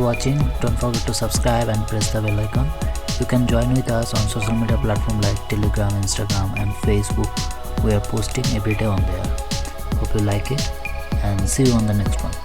watching. Don't forget to subscribe and press the bell icon. You can join with us on social media platforms like Telegram, Instagram and Facebook. We are posting every day on there. Hope you like it and see you on the next one.